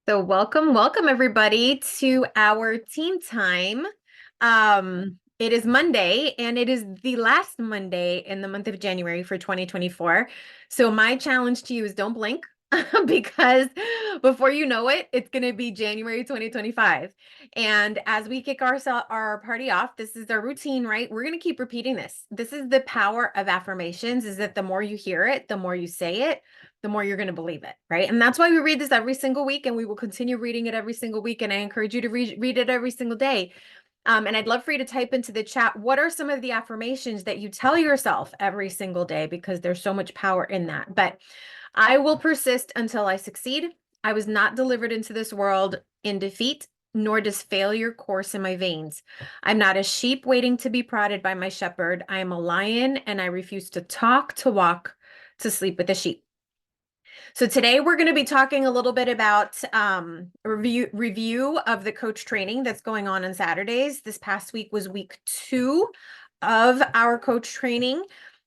So welcome everybody to our team time. It is Monday and it is the last Monday in the month of January for 2024. So my challenge to you is don't blink because before you know it, it's going to be January 2025. And as we kick our party off, this is our routine, right? We're going to keep repeating this. This is the power of affirmations, is that the more you hear it, the more you say it, the more you're going to believe it, right? And that's why we read this every single week, and we will continue reading it every single week. And I encourage you to read it every single day. And I'd love for you to type into the chat, what are some of the affirmations that you tell yourself every single day? Because there's so much power in that. But I will persist until I succeed. I was not delivered into this world in defeat, nor does failure course in my veins. I'm not a sheep waiting to be prodded by my shepherd. I am a lion, and I refuse to talk, to walk, to sleep with the sheep. So today we're going to be talking a little bit about review of the coach training that's going on Saturdays. This past week was week 2 of our coach training.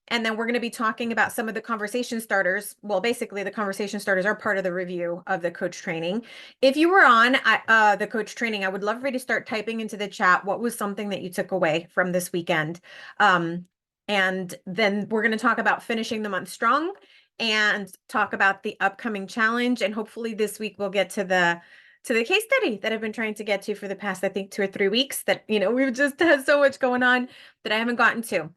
And then we're going to be talking about some of the conversation starters. Well, basically the conversation starters are part of the review of the coach training. If you were on the coach training, I would love for you to start typing into the chat what was something that you took away from this weekend. And then we're going to talk about finishing the month strong and talk about the upcoming challenge. And hopefully this week we'll get to the case study that I've been trying to get to for the past, I think, 2 or 3 weeks that, we've just had so much going on that I haven't gotten to.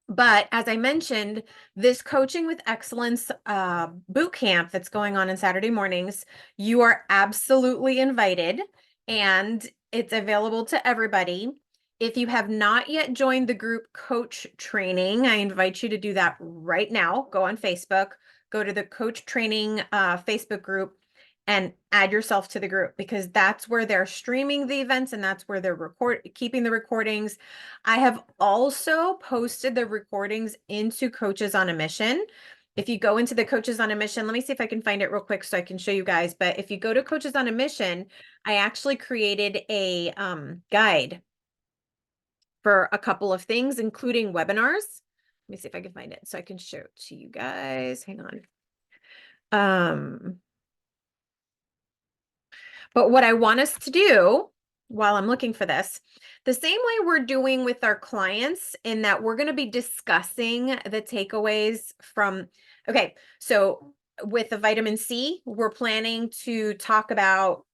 But as I mentioned, this Coaching with Excellence boot camp that's going on Saturday mornings, you are absolutely invited, and it's available to everybody. If you have not yet joined the group coach training, I invite you to do that right now. Go on Facebook, go to the coach training Facebook group, and add yourself to the group, because that's where they're streaming the events and that's where they're keeping the recordings. I have also posted the recordings into Coaches on a Mission. If you go into the Coaches on a Mission, let me see if I can find it real quick so I can show you guys. But if you go to Coaches on a Mission, I actually created a guide for a couple of things, including webinars. Let me see if I can find it so I can show it to you guys. Hang on. But what I want us to do while I'm looking for this, the same way we're doing with our clients, in that we're going to be discussing the takeaways from, okay, so with the vitamin C, we're planning to talk about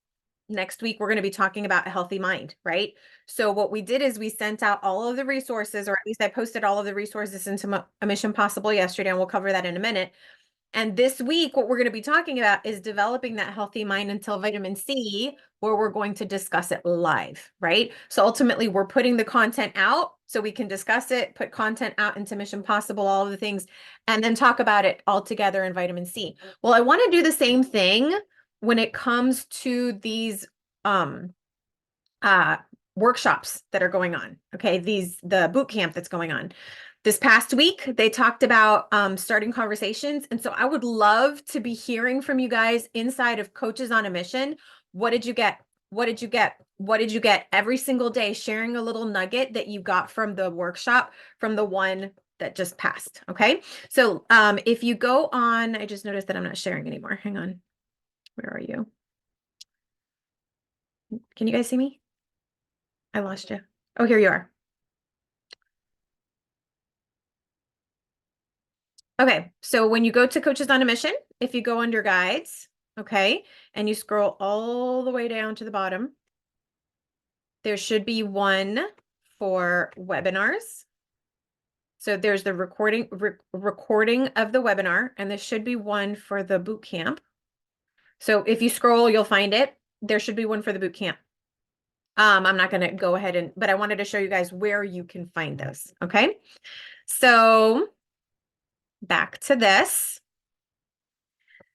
next week, we're going to be talking about a healthy mind, right? So what we did is we sent out all of the resources, or at least I posted all of the resources into a Mission Possible yesterday, and we'll cover that in a minute. And this week, what we're going to be talking about is developing that healthy mind until vitamin C, where we're going to discuss it live, right? So ultimately, we're putting the content out so we can discuss it, put content out into Mission Possible, all of the things, and then talk about it all together in vitamin C. Well, I want to do the same thing when it comes to these um workshops that are going on. Okay, the boot camp that's going on. This past week, they talked about starting conversations. And so I would love to be hearing from you guys inside of Coaches on a Mission. What did you get? What did you get? What did you get? Every single day, sharing a little nugget that you got from the workshop, from the one that just passed. Okay. So if you go on, I just noticed that I'm not sharing anymore. Hang on. Where are you? Can you guys see me? I lost you. Oh, here you are. Okay, so when you go to Coaches on a Mission, if you go under guides, okay, and you scroll all the way down to the bottom, there should be one for webinars. So there's the recording of the webinar, and there should be one for the boot camp. So if you scroll, you'll find it. There should be one for the boot camp. I'm not going to go ahead but I wanted to show you guys where you can find those. Okay, so back to this.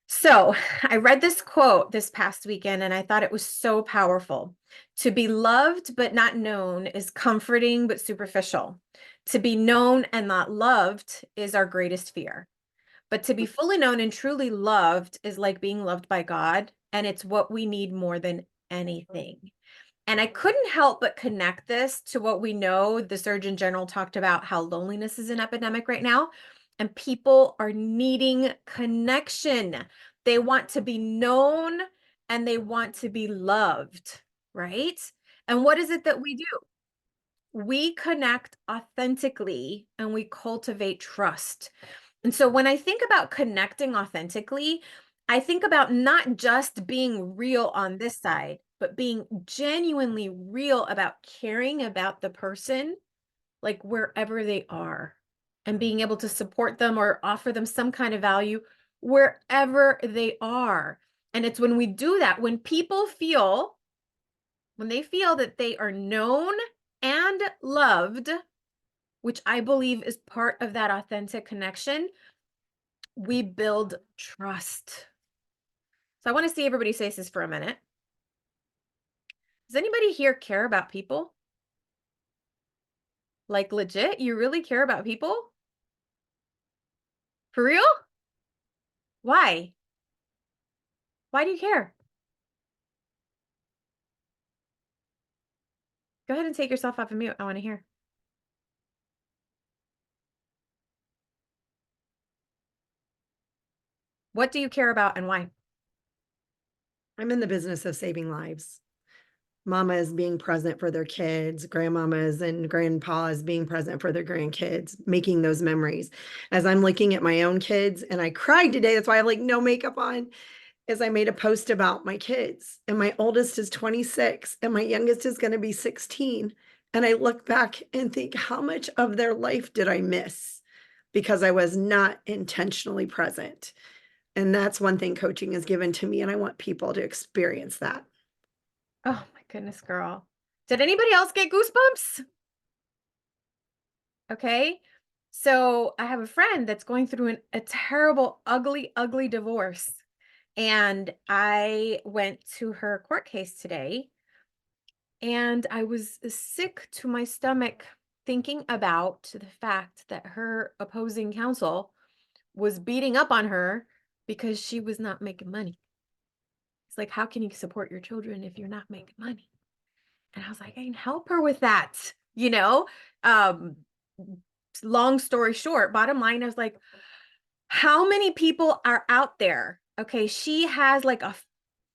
So I read this quote this past weekend, and I thought it was so powerful. To be loved but not known is comforting but superficial. To be known and not loved is our greatest fear. But to be fully known and truly loved is like being loved by God, and it's what we need more than anything. And I couldn't help but connect this to what we know. The Surgeon General talked about how loneliness is an epidemic right now, and people are needing connection. They want to be known and they want to be loved, right? And what is it that we do? We connect authentically and we cultivate trust. And so when I think about connecting authentically, I think about not just being real on this side, but being genuinely real about caring about the person, like wherever they are, and being able to support them or offer them some kind of value wherever they are. And it's when we do that, when they feel that they are known and loved, which I believe is part of that authentic connection, we build trust. So I want to see everybody say this for a minute. Does anybody here care about people? Like legit, you really care about people? For real? Why? Why do you care? Go ahead and take yourself off of mute. I want to hear. What do you care about and why? I'm in the business of saving lives. Mama is being present for their kids, grandmamas and grandpas being present for their grandkids, making those memories. As I'm looking at my own kids, and I cried today, that's why I have like no makeup on, as I made a post about my kids. And my oldest is 26, and my youngest is going to be 16. And I look back and think, how much of their life did I miss because I was not intentionally present? And that's one thing coaching has given to me, and I want people to experience that. Oh my goodness, girl. Did anybody else get goosebumps? Okay. So I have a friend that's going through a terrible, ugly, ugly divorce. And I went to her court case today and I was sick to my stomach thinking about the fact that her opposing counsel was beating up on her because she was not making money. It's like, how can you support your children if you're not making money? And I was like, I can help her with that, you know? Um, Long story short, bottom line, I was like, how many people are out there? Okay, she has like a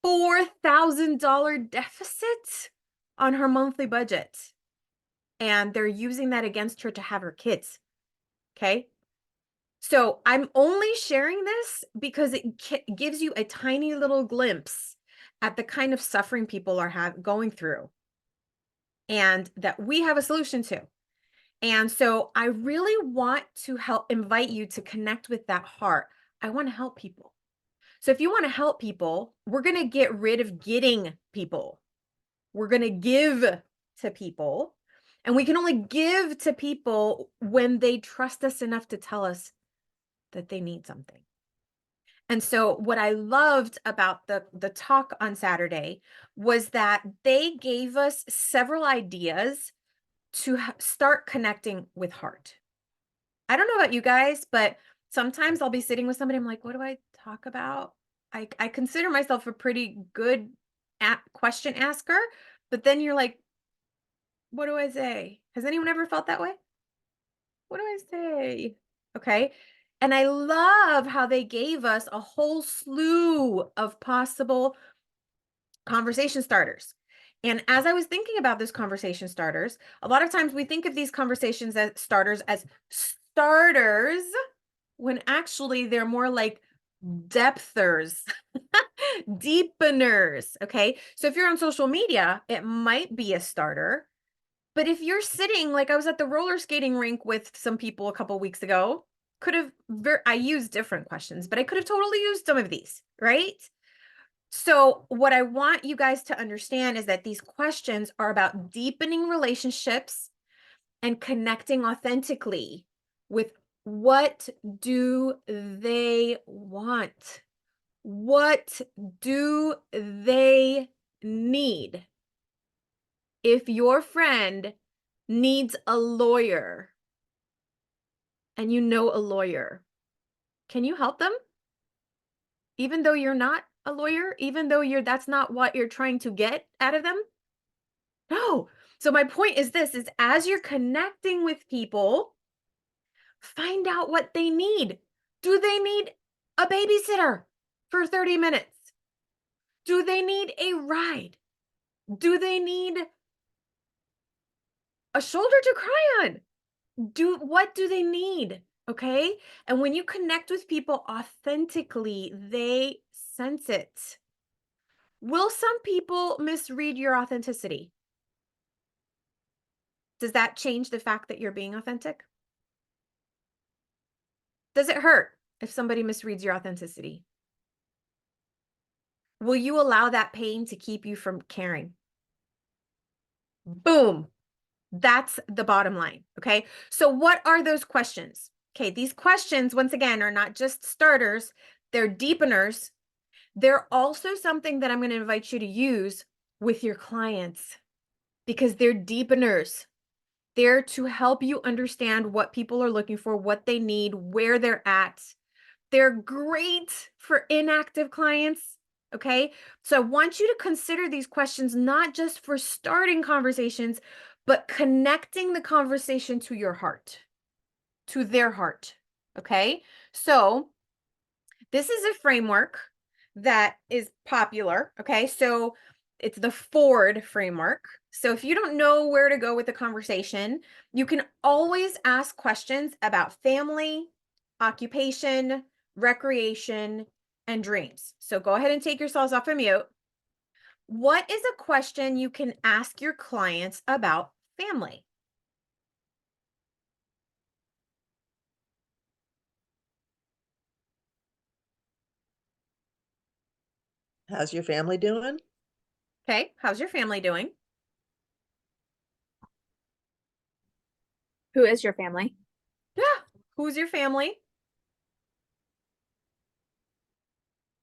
$4,000 deficit on her monthly budget, and they're using that against her to have her kids. Okay. So I'm only sharing this because it gives you a tiny little glimpse at the kind of suffering people are going through and that we have a solution to. And so I really want to help invite you to connect with that heart. I want to help people. So if you want to help people, we're going to get rid of getting people. We're going to give to people. And we can only give to people when they trust us enough to tell us that they need something. And so what I loved about the talk on Saturday was that they gave us several ideas to start connecting with heart. I don't know about you guys, but sometimes I'll be sitting with somebody, I'm like, what do I talk about? I consider myself a pretty good question asker, but then you're like, what do I say? Has anyone ever felt that way? What do I say? Okay. And I love how they gave us a whole slew of possible conversation starters. And as I was thinking about this conversation starters, a lot of times we think of these conversations as starters when actually they're more like depthers, deepeners. Okay. So if you're on social media, it might be a starter. But if you're sitting, like I was at the roller skating rink with some people a couple weeks ago, could have, I used different questions, but I could have totally used some of these, right? So, what I want you guys to understand is that these questions are about deepening relationships and connecting authentically with what do they want? What do they need? If your friend needs a lawyer and you know a lawyer, can you help them? Even though you're not a lawyer, even though that's not what you're trying to get out of them? No. So my point is this is as you're connecting with people, find out what they need. Do they need a babysitter for 30 minutes? Do they need a ride? Do they need a shoulder to cry on? What do they need? Okay? And when you connect with people authentically, they sense it. Will some people misread your authenticity? Does that change the fact that you're being authentic? Does it hurt if somebody misreads your authenticity? Will you allow that pain to keep you from caring? Boom. That's the bottom line. Okay. So, what are those questions? Okay. These questions, once again, are not just starters, they're deepeners. They're also something that I'm going to invite you to use with your clients because they're deepeners. They're to help you understand what people are looking for, what they need, where they're at. They're great for inactive clients. Okay. So I want you to consider these questions not just for starting conversations, but connecting the conversation to your heart, to their heart. Okay. So this is a framework that is popular. Okay. So it's the Ford framework. So if you don't know where to go with the conversation, you can always ask questions about family, occupation, recreation, and dreams. So go ahead and take yourselves off of mute. What is a question you can ask your clients about family? How's your family doing? Okay. How's your family doing? Who is your family? Yeah. Who's your family?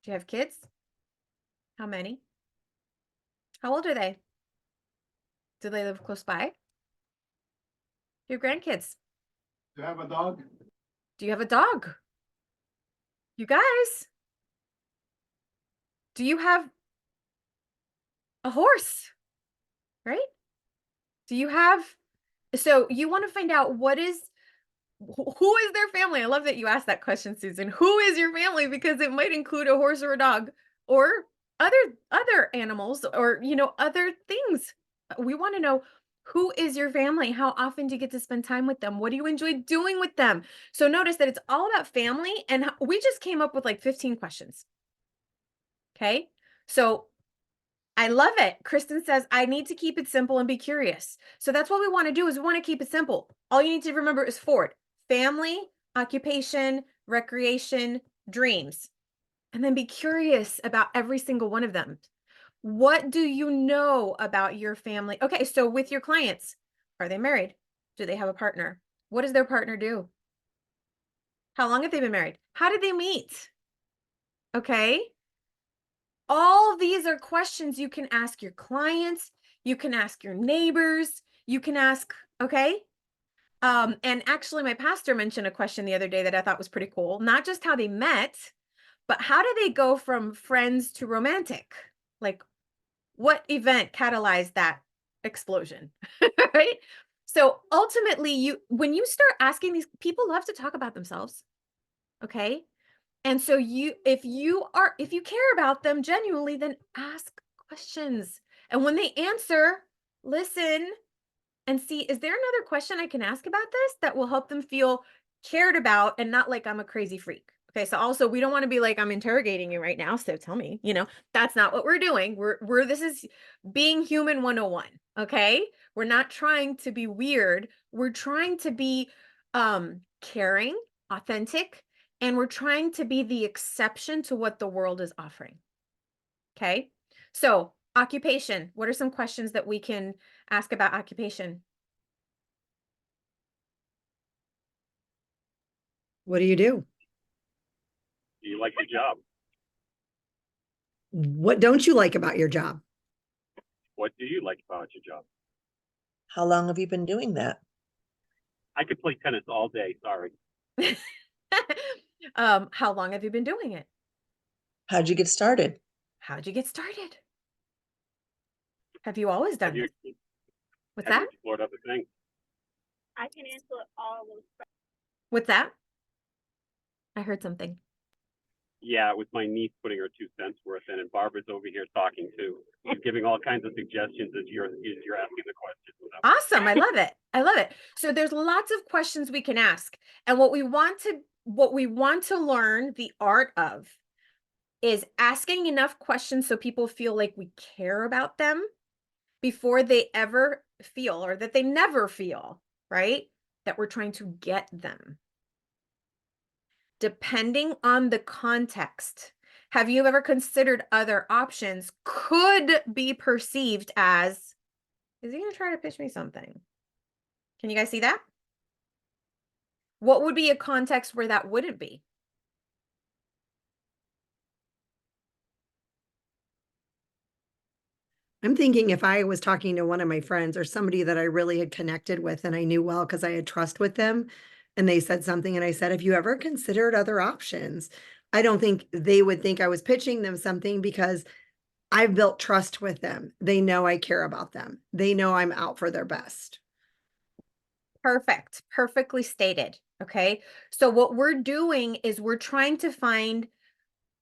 Do you have kids? How many? How old are they? Do they live close by? Your grandkids. Do you have a dog? Do you have a dog? You guys, do you have a horse? Right? Do you have, so you want to find out who is their family? I love that you asked that question, Susan. Who is your family? Because it might include a horse or a dog or other animals or, other things. We want to know, who is your family? How often do you get to spend time with them? What do you enjoy doing with them? So notice that it's all about family, and we just came up with like 15 questions. Okay. So I love it. Kristen says, I need to keep it simple and be curious. So that's what we want to do, is we want to keep it simple. All you need to remember is Ford: family, occupation, recreation, dreams. And then be curious about every single one of them. What do you know about your family? Okay, so with your clients, are they married? Do they have a partner? What does their partner do? How long have they been married? How did they meet? Okay. All these are questions you can ask your clients, you can ask your neighbors, you can ask, okay? And actually my pastor mentioned a question the other day that I thought was pretty cool. Not just how they met, but how do they go from friends to romantic? Like, what event catalyzed that explosion? Right? So ultimately, when you start asking these, people love to talk about themselves. Okay. And so if you care about them genuinely, then ask questions. And when they answer, listen and see, is there another question I can ask about this that will help them feel cared about and not like I'm a crazy freak? Okay. So also, we don't want to be like, I'm interrogating you right now, so tell me, that's not what we're doing. This is being human 101. Okay. We're not trying to be weird. We're trying to be caring, authentic, and we're trying to be the exception to what the world is offering. Okay. So occupation, what are some questions that we can ask about occupation? What do you do? Do you like your job? What don't you like about your job? What do you like about your job? How long have you been doing that? I could play tennis all day. Sorry. How long have you been doing it? How'd you get started? How'd you get started? Have you always done Have you, this? What's have you that? explored other things? I can answer all of those. What's that? I heard something. Yeah, it was my niece putting her 2 cents worth in, and Barbara's over here talking too. She's giving all kinds of suggestions as you're asking the questions. So, Awesome. I love it. I love it. So there's lots of questions we can ask. And what we want to learn the art of is asking enough questions so people feel like we care about them before they ever feel, or that they never feel, right, that we're trying to get them. Depending on the context, have you ever considered other options could be perceived as, is he going to try to pitch me something? Can you guys see that? What would be a context where that wouldn't be? I'm thinking if I was talking to one of my friends or somebody that I really had connected with and I knew well because I had trust with them, and they said something and I said, have you ever considered other options? I don't think they would think I was pitching them something because I've built trust with them. They know I care about them. They know I'm out for their best. Perfect. Perfectly stated. Okay. So what we're doing is we're trying to find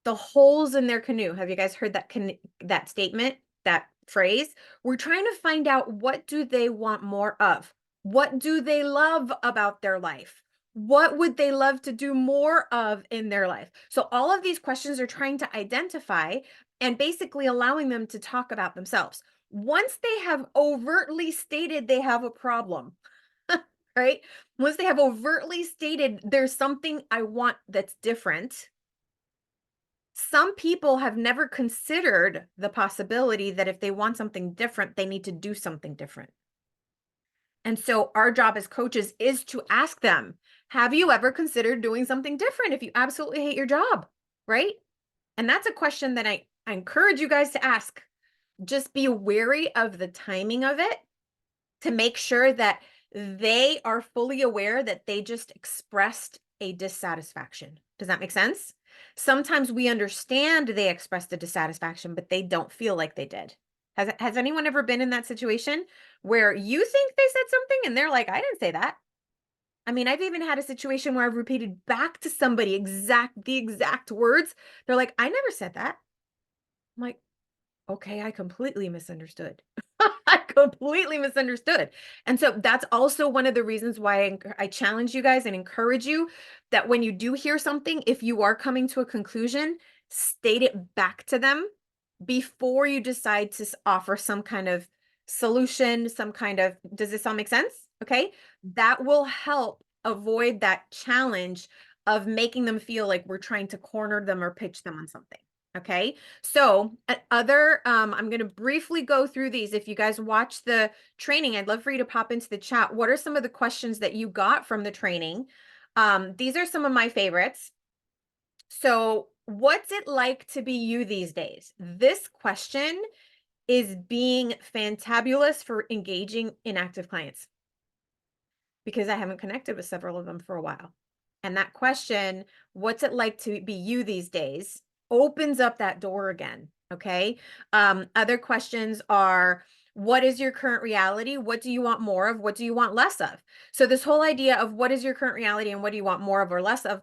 the holes in their canoe. Have you guys heard that statement, that phrase? We're trying to find out, what do they want more of? What do they love about their life? What would they love to do more of in their life? So all of these questions are trying to identify and basically allowing them to talk about themselves. Once they have overtly stated they have a problem, right? Once they have overtly stated there's something I want that's different, some people have never considered the possibility that if they want something different, they need to do something different. And so our job as coaches is to ask them, have you ever considered doing something different if you absolutely hate your job, right? And that's a question that I encourage you guys to ask. Just be wary of the timing of it to make sure that they are fully aware that they just expressed a dissatisfaction. Does that make sense? Sometimes we understand they expressed a dissatisfaction, but they don't feel like they did. Has anyone ever been in that situation where you think they said something and they're like, I didn't say that? I mean, I've even had a situation where I've repeated back to somebody the exact words. They're like, I never said that. I'm like, okay, I completely misunderstood. I completely misunderstood. And so that's also one of the reasons why I challenge you guys and encourage you that when you do hear something, if you are coming to a conclusion, state it back to them before you decide to offer some kind of solution, does this all make sense? Okay. That will help avoid that challenge of making them feel like we're trying to corner them or pitch them on something. Okay. So I'm going to briefly go through these. If you guys watch the training, I'd love for you to pop into the chat. What are some of the questions that you got from the training? These are some of my favorites. So what's it like to be you these days? This question is being fantabulous for engaging inactive clients because I haven't connected with several of them for a while. And that question, what's it like to be you these days, opens up that door again. Okay. Other questions are, what is your current reality? What do you want more of? What do you want less of? So this whole idea of what is your current reality and what do you want more of or less of,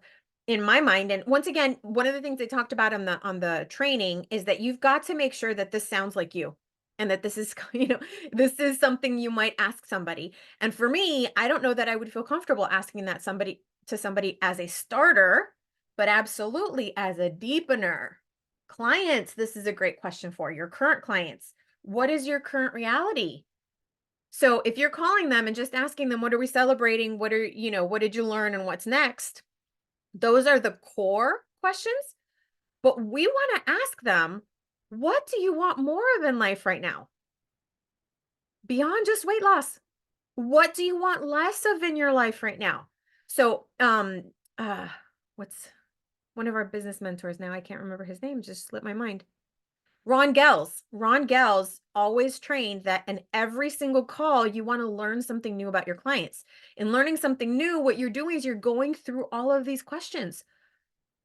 in my mind, and once again, one of the things they talked about on the training is that you've got to make sure that this sounds like you and that this is, this is something you might ask somebody. And for me, I don't know that I would feel comfortable asking that to somebody as a starter, but absolutely as a deepener. Clients, this is a great question for your current clients. What is your current reality? So if you're calling them and just asking them, what are we celebrating? What did you learn and what's next? Those are the core questions, but we want to ask them, what do you want more of in life right now? Beyond just weight loss. What do you want less of in your life right now? So, what's one of our business mentors now? I can't remember his name, just slipped my mind. Ron Gels. Ron Gels always trained that in every single call, you want to learn something new about your clients. In learning something new, what you're doing is you're going through all of these questions.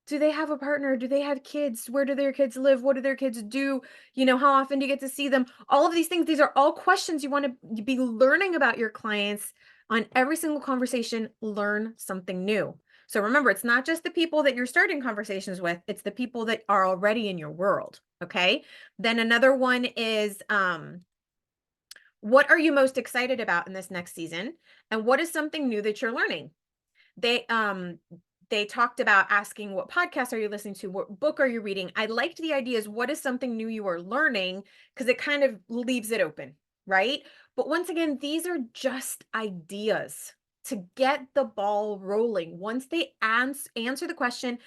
Do they have a partner? Do they have kids? Where do their kids live? What do their kids do? How often do you get to see them? All of these things, these are all questions you want to be learning about your clients on every single conversation. Learn something new. So remember, it's not just the people that you're starting conversations with, it's the people that are already in your world. Okay. Then another one is, what are you most excited about in this next season? And what is something new that you're learning? They talked about asking, what podcast are you listening to? What book are you reading? I liked the idea is, what is something new you are learning? Because it kind of leaves it open, right? But once again, these are just ideas to get the ball rolling. Once they answer the question,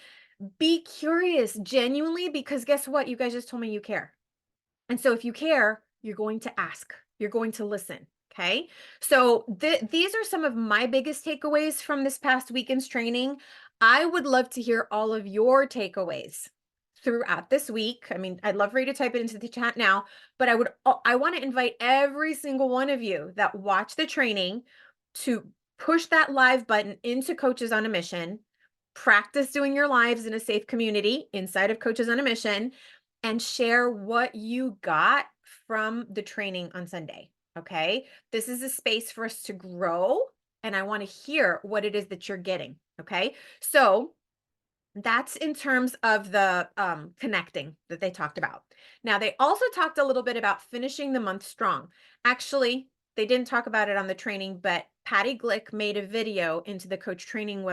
be curious genuinely, because guess what? You guys just told me you care. And so if you care, you're going to ask, you're going to listen. Okay. So these are some of my biggest takeaways from this past weekend's training. I would love to hear all of your takeaways throughout this week. I mean, I'd love for you to type it into the chat now, but I want to invite every single one of you that watch the training to push that live button into Coaches on a Mission, practice doing your lives in a safe community inside of Coaches on a Mission, and share what you got from the training on Sunday. Okay. This is a space for us to grow, and I want to hear what it is that you're getting. Okay. So that's in terms of the connecting that they talked about. Now, they also talked a little bit about finishing the month strong. Actually, they didn't talk about it on the training, but Patty Glick made a video into the coach training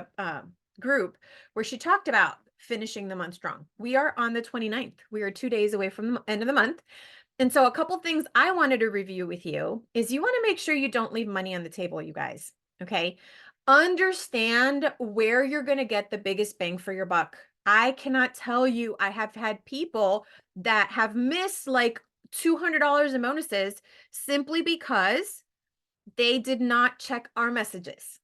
group where she talked about finishing the month strong. We are on the 29th. We are 2 days away from the end of the month. And so a couple things I wanted to review with you is, you want to make sure you don't leave money on the table, you guys. Okay. Understand where you're going to get the biggest bang for your buck. I cannot tell you, I have had people that have missed like $200 in bonuses simply because they did not check our messages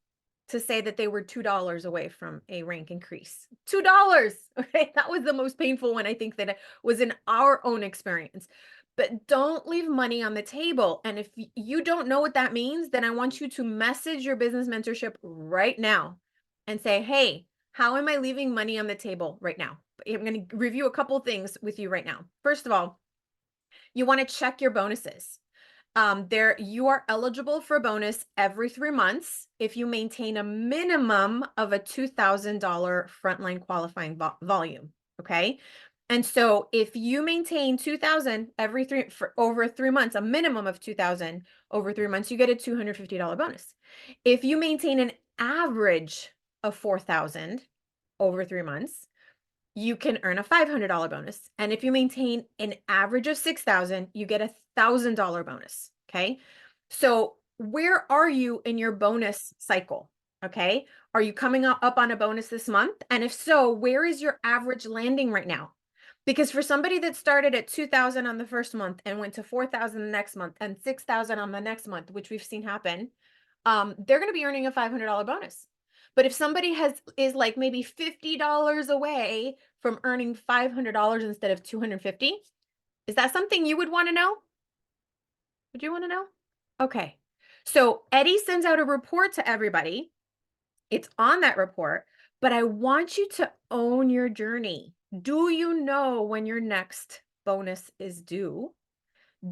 to say that they were $2 away from a rank increase. $2. Okay. That was the most painful one, I think, that was in our own experience. But don't leave money on the table. And if you don't know what that means, then I want you to message your business mentorship right now and say, hey, how am I leaving money on the table right now? I'm going to review a couple things with you right now. First of all, you want to check your bonuses. You are eligible for a bonus every 3 months if you maintain a minimum of a $2,000 frontline qualifying volume. Okay. And so if you maintain 2,000 for over 3 months, a minimum of 2,000 over 3 months, you get a $250 bonus. If you maintain an average of 4,000 over 3 months, you can earn a $500 bonus. And if you maintain an average of 6,000, you get a $1,000 bonus. Okay. So where are you in your bonus cycle? Okay. Are you coming up on a bonus this month? And if so, where is your average landing right now? Because for somebody that started at 2,000 on the first month and went to 4,000 the next month and 6,000 on the next month, which we've seen happen, they're going to be earning a $500 bonus. But if somebody is like maybe $50 away from earning $500 instead of $250, is that something you would want to know? Would you want to know? Okay. So Eddie sends out a report to everybody. It's on that report, but I want you to own your journey. Do you know when your next bonus is due?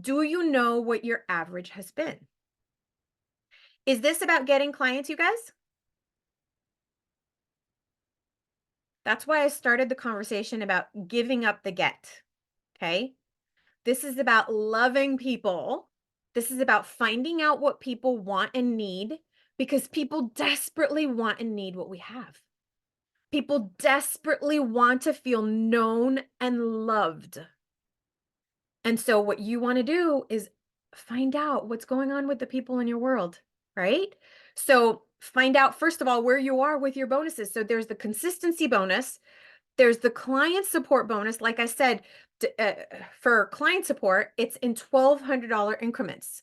Do you know what your average has been? Is this about getting clients, you guys? That's why I started the conversation about giving up the get. Okay. This is about loving people. This is about finding out what people want and need, because people desperately want and need what we have. People desperately want to feel known and loved. And so what you want to do is find out what's going on with the people in your world, right? So find out, first of all, where you are with your bonuses. So there's the consistency bonus. There's the client support bonus. Like I said, for client support, it's in $1,200 increments.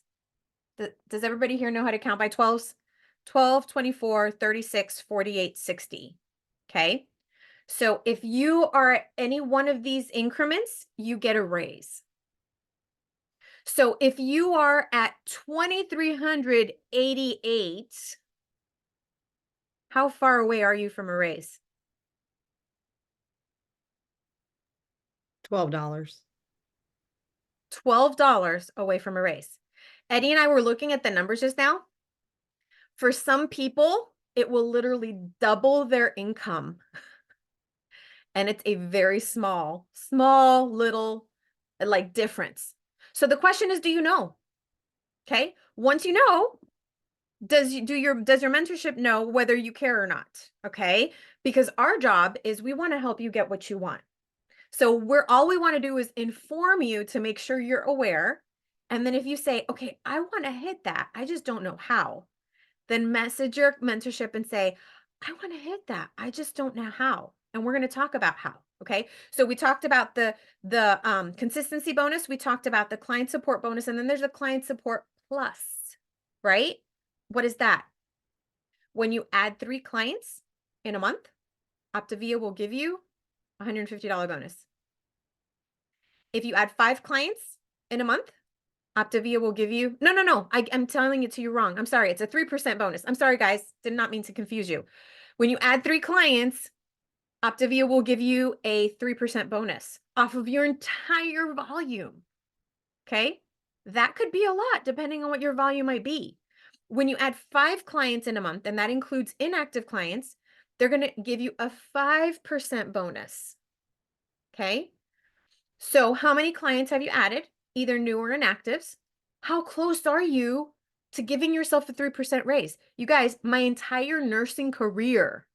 Does everybody here know how to count by 12s? 12, 24, 36, 48, 60. Okay. So if you are at any one of these increments, you get a raise. So if you are at 2,388, how far away are you from a raise? $12. $12 away from a raise. Eddie and I were looking at the numbers just now. For some people, it will literally double their income. And it's a very small little like difference. So the question is, do you know? Okay. Once you know, does your mentorship know whether you care or not? Okay. Because our job is we want to help you get what you want. So all we want to do is inform you to make sure you're aware. And then if you say, okay, I want to hit that, I just don't know how, then message your mentorship and say, I want to hit that, I just don't know how. And we're going to talk about how. Okay. So we talked about the consistency bonus. We talked about the client support bonus. And then there's a client support plus, right? What is that? When you add 3 clients in a month, Optavia will give you a $150 bonus. If you add 5 clients in a month, Optavia will give you, no, I'm telling it to you wrong. I'm sorry. It's a 3% bonus. I'm sorry, guys. Did not mean to confuse you. When you add 3 clients, Optavia will give you a 3% bonus off of your entire volume. Okay. That could be a lot depending on what your volume might be. When you add 5 clients in a month, and that includes inactive clients, they're going to give you a 5% bonus. Okay. So how many clients have you added, either new or inactives? How close are you to giving yourself a 3% raise? You guys, my entire nursing career,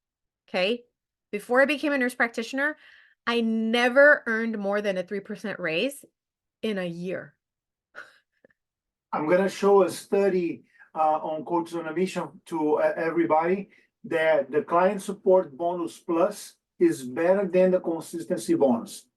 okay, before I became a nurse practitioner, I never earned more than a 3% raise in a year. I'm gonna show a study on Coaches on a Mission to everybody that the client support bonus plus is better than the consistency bonus.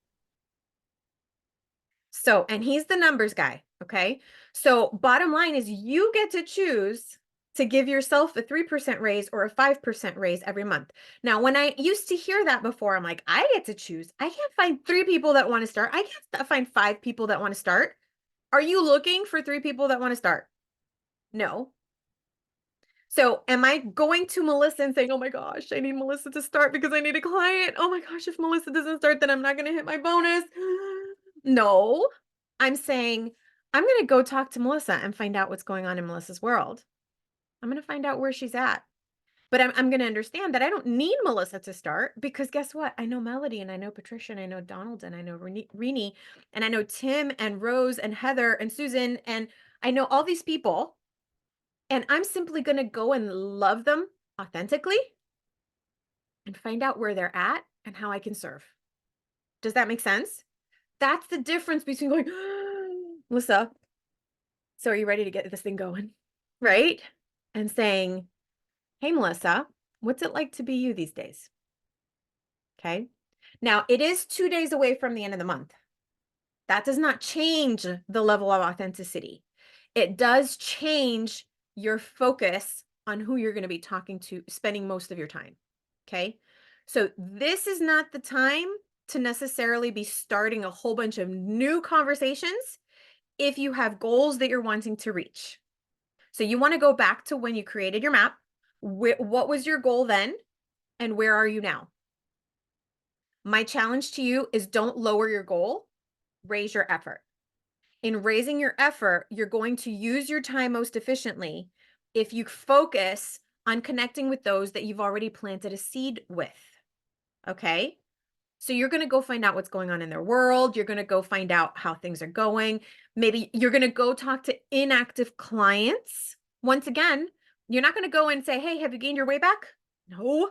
So, and he's the numbers guy, okay? So bottom line is you get to choose to give yourself a 3% raise or a 5% raise every month. Now, when I used to hear that before, I'm like, I get to choose. I can't find 3 people that want to start. I can't find 5 people that want to start. Are you looking for 3 people that want to start? No. So am I going to Melissa and saying, oh my gosh, I need Melissa to start because I need a client. Oh my gosh, if Melissa doesn't start, then I'm not going to hit my bonus. No, I'm saying I'm going to go talk to Melissa and find out what's going on in Melissa's world. I'm going to find out where she's at. But I'm going to understand that I don't need Melissa to start because guess what? I know Melody and I know Patricia and I know Donald and I know Renee and I know Tim and Rose and Heather and Susan and I know all these people. And I'm simply going to go and love them authentically and find out where they're at and how I can serve. Does that make sense? That's the difference between going, Melissa, so are you ready to get this thing going? Right? And saying, hey, Melissa, what's it like to be you these days? Okay. Now it is 2 days away from the end of the month. That does not change the level of authenticity. It does change your focus on who you're going to be talking to, spending most of your time. Okay. So this is not the time to necessarily be starting a whole bunch of new conversations if you have goals that you're wanting to reach. So you want to go back to when you created your map. What was your goal then? And where are you now? My challenge to you is don't lower your goal, raise your effort. In raising your effort, you're going to use your time most efficiently if you focus on connecting with those that you've already planted a seed with. Okay? So you're going to go find out what's going on in their world. You're going to go find out how things are going. Maybe you're going to go talk to inactive clients. Once again, you're not going to go and say, hey, have you gained your weight back? No.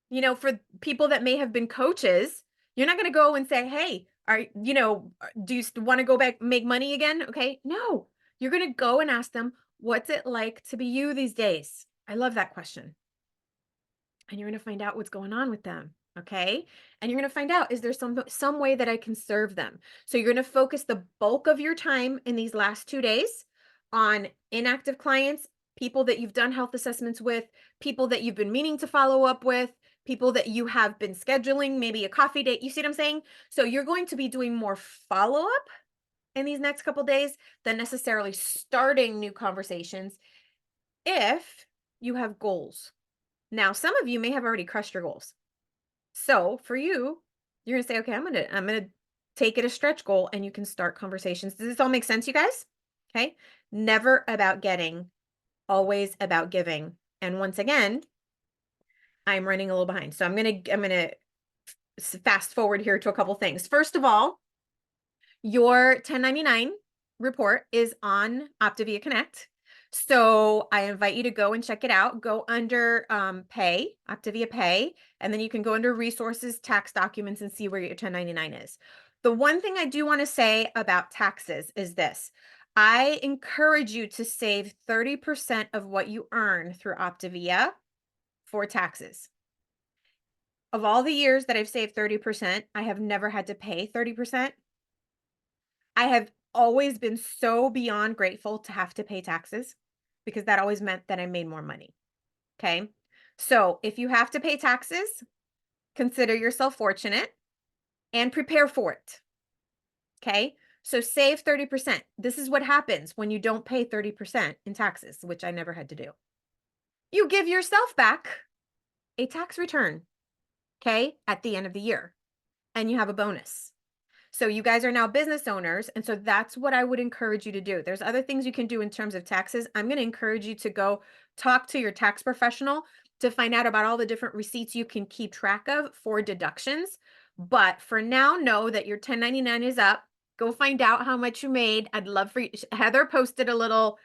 You know, for people that may have been coaches, you're not going to go and say, hey, do you want to go back, make money again? Okay. No, you're going to go and ask them, what's it like to be you these days? I love that question. And you're going to find out what's going on with them. Okay. And you're going to find out, is there some way that I can serve them? So you're going to focus the bulk of your time in these last 2 days on inactive clients, people that you've done health assessments with, people that you've been meaning to follow up with, people that you have been scheduling, maybe a coffee date. You see what I'm saying? So you're going to be doing more follow-up in these next couple days than necessarily starting new conversations if you have goals. Now, some of you may have already crushed your goals. So for you, you're going to say, okay, I'm going to take it a stretch goal and you can start conversations. Does this all make sense, you guys? Okay. Never about getting, always about giving. And once again, I'm running a little behind. So I'm gonna fast forward here to a couple things. First of all, your 1099 report is on Optavia Connect. So I invite you to go and check it out. Go under pay, Optavia pay, and then you can go under resources, tax documents, and see where your 1099 is. The one thing I do want to say about taxes is this. I encourage you to save 30% of what you earn through Optavia for taxes. Of all the years that I've saved 30%, I have never had to pay 30%. I have always been so beyond grateful to have to pay taxes because that always meant that I made more money. Okay. So if you have to pay taxes, consider yourself fortunate and prepare for it. Okay. So save 30%. This is what happens when you don't pay 30% in taxes, which I never had to do. You give yourself back a tax return. Okay. At the end of the year, and you have a bonus. So you guys are now business owners. And so that's what I would encourage you to do. There's other things you can do in terms of taxes. I'm going to encourage you to go talk to your tax professional to find out about all the different receipts you can keep track of for deductions. But for now, know that your 1099 is up. Go find out how much you made. I'd love for you. Heather posted a little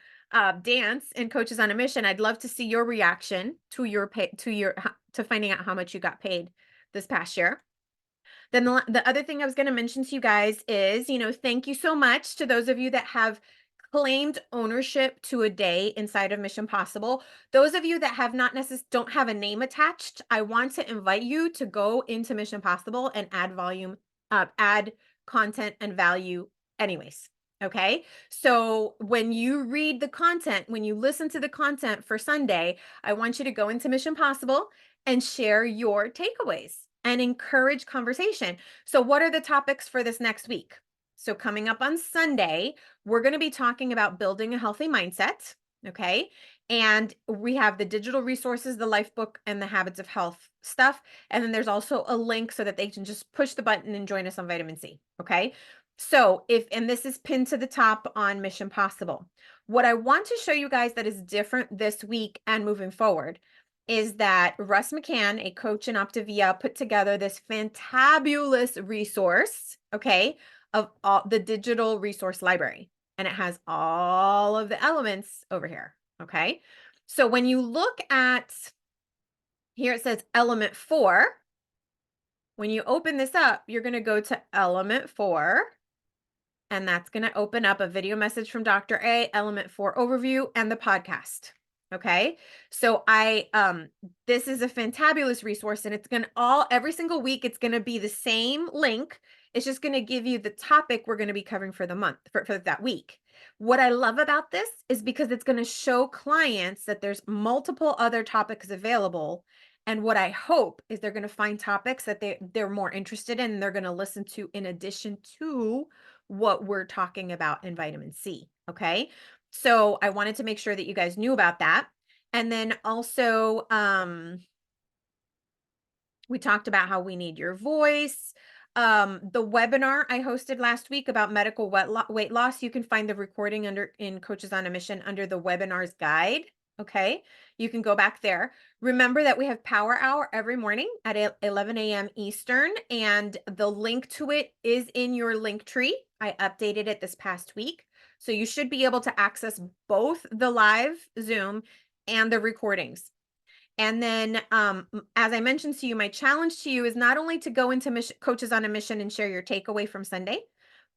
dance in Coaches on a Mission. I'd love to see your reaction to your pay, to finding out how much you got paid this past year. Then the other thing I was going to mention to you guys is, thank you so much to those of you that have claimed ownership to a day inside of Mission Possible. Those of you that have not necessarily don't have a name attached, I want to invite you to go into Mission Possible and add content and value anyways. Okay. So when you read the content, when you listen to the content for Sunday, I want you to go into Mission Possible and share your takeaways and encourage conversation. So what are the topics for this next week? So coming up on Sunday, we're going to be talking about building a healthy mindset. Okay. And we have the digital resources, the life book, and the habits of health stuff. And then there's also a link so that they can just push the button and join us on vitamin C. Okay. So and this is pinned to the top on Mission Possible. What I want to show you guys that is different this week and moving forward is that Russ McCann, a coach in Optavia, put together this fantabulous resource, okay, of all the digital resource library. And it has all of the elements over here, okay? So when you look at, here it says element 4. When you open this up, you're going to go to element 4. And that's going to open up a video message from Dr. A, element 4 overview, and the podcast. Okay. So this is a fantabulous resource, and it's going to every single week, it's going to be the same link. It's just going to give you the topic we're going to be covering for the month, for that week. What I love about this is because it's going to show clients that there's multiple other topics available. And what I hope is they're going to find topics that they're more interested in, and they're going to listen to in addition to what we're talking about in vitamin C. Okay. So I wanted to make sure that you guys knew about that. And then also, we talked about how we need your voice. The webinar I hosted last week about medical weight loss, you can find the recording in Coaches on a Mission under the webinars guide. Okay. You can go back there. Remember that we have Power Hour every morning at 11 a.m. Eastern, and the link to it is in your link tree. I updated it this past week. So you should be able to access both the live Zoom and the recordings. And then, as I mentioned to you, my challenge to you is not only to go into Coaches on a Mission and share your takeaway from Sunday,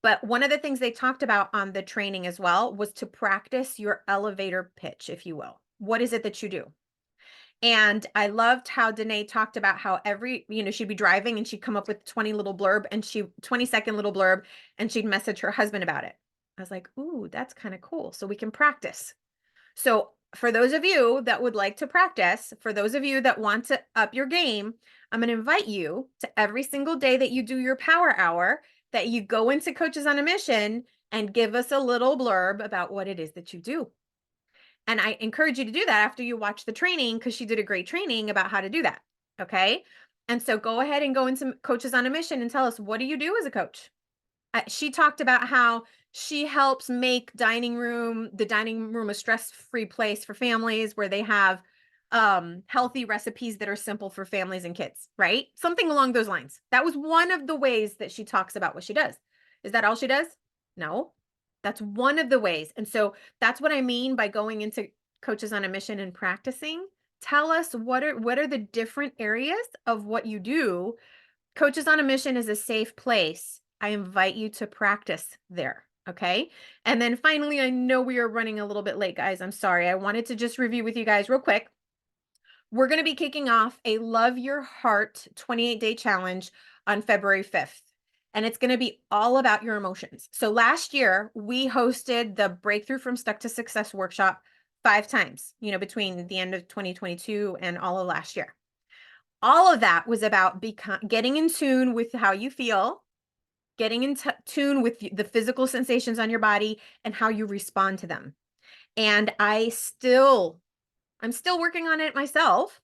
but one of the things they talked about on the training as well was to practice your elevator pitch, if you will. What is it that you do? And I loved how Danae talked about how she'd be driving and she'd come up with 20 little blurb and 20-second little blurb, and she'd message her husband about it. I was like, ooh, that's kind of cool. So we can practice. So for those of you that would like to practice, for those of you that want to up your game, I'm going to invite you to every single day that you do your Power Hour, that you go into Coaches on a Mission and give us a little blurb about what it is that you do. And I encourage you to do that after you watch the training, because she did a great training about how to do that. Okay. And so go ahead and go into Coaches on a Mission and tell us, what do you do as a coach? She talked about how she helps make the dining room a stress-free place for families where they have healthy recipes that are simple for families and kids, right? Something along those lines. That was one of the ways that she talks about what she does. Is that all she does? No, that's one of the ways. And so that's what I mean by going into Coaches on a Mission and practicing. Tell us what are the different areas of what you do. Coaches on a Mission is a safe place. I invite you to practice there. Okay. And then finally, I know we are running a little bit late, guys. I'm sorry. I wanted to just review with you guys real quick. We're going to be kicking off a Love Your Heart 28-day challenge on February 5th. And it's going to be all about your emotions. So last year, we hosted the Breakthrough from Stuck to Success workshop 5 times, between the end of 2022 and all of last year. All of that was about getting in tune with how you feel, getting in tune with the physical sensations on your body and how you respond to them. And I'm still working on it myself,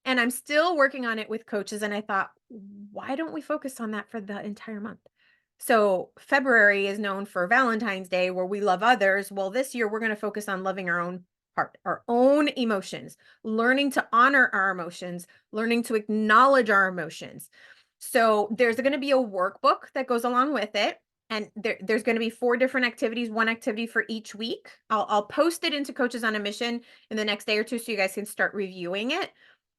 and I'm still working on it with coaches. And I thought, why don't we focus on that for the entire month? So February is known for Valentine's Day, where we love others. Well, this year we're going to focus on loving our own heart, our own emotions, learning to honor our emotions, learning to acknowledge our emotions. So there's going to be a workbook that goes along with it. And there's going to be 4 different activities, 1 activity for each week. I'll post it into Coaches on a Mission in the next day or 2 so you guys can start reviewing it.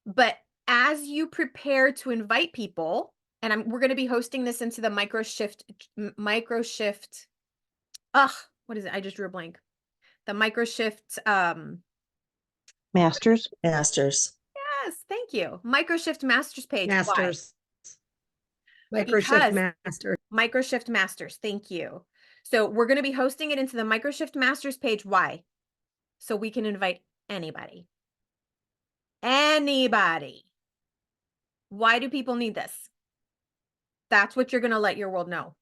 But as you prepare to invite people, and we're going to be hosting this into the microshift. What is it? I just drew a blank. The microshift. Masters. Masters. Yes, thank you. Microshift Masters page. Why? Masters. Because- Microshift Master. Microshift Masters. Thank you. So we're going to be hosting it into the Microshift Masters page. Why? So we can invite anybody. Anybody. Why do people need this? That's what you're going to let your world know.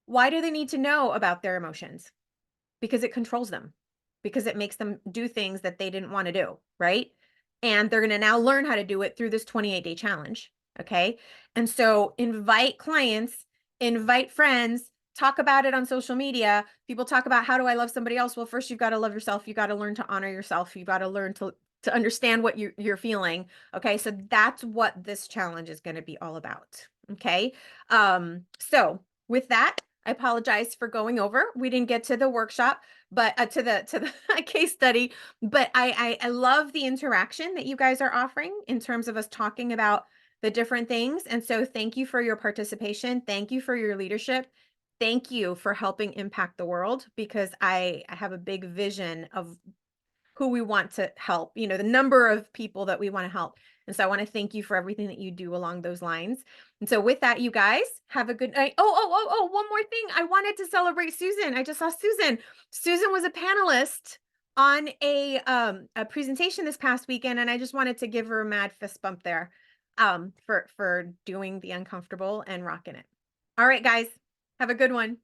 Why do they need to know about their emotions? Because it controls them. Because it makes them do things that they didn't want to do, right? And they're going to now learn how to do it through this 28-day challenge. Okay. And so invite clients, invite friends, talk about it on social media. People talk about, how do I love somebody else? Well, first you've got to love yourself. You got to learn to honor yourself. You got to learn to understand what you're feeling. Okay. So that's what this challenge is going to be all about. Okay. So with that, I apologize for going over. We didn't get to the workshop, but to the case study, but I love the interaction that you guys are offering in terms of us talking about the different things. And so thank you for your participation. Thank you for your leadership. Thank you for helping impact the world, because I have a big vision of who we want to help, the number of people that we want to help. And so I want to thank you for everything that you do along those lines. And so with that, you guys have a good night. Oh, one more thing. I wanted to celebrate Susan. I just saw Susan. Susan was a panelist on a presentation this past weekend, and I just wanted to give her a mad fist bump there for doing the uncomfortable and rocking it. All right, guys, have a good one.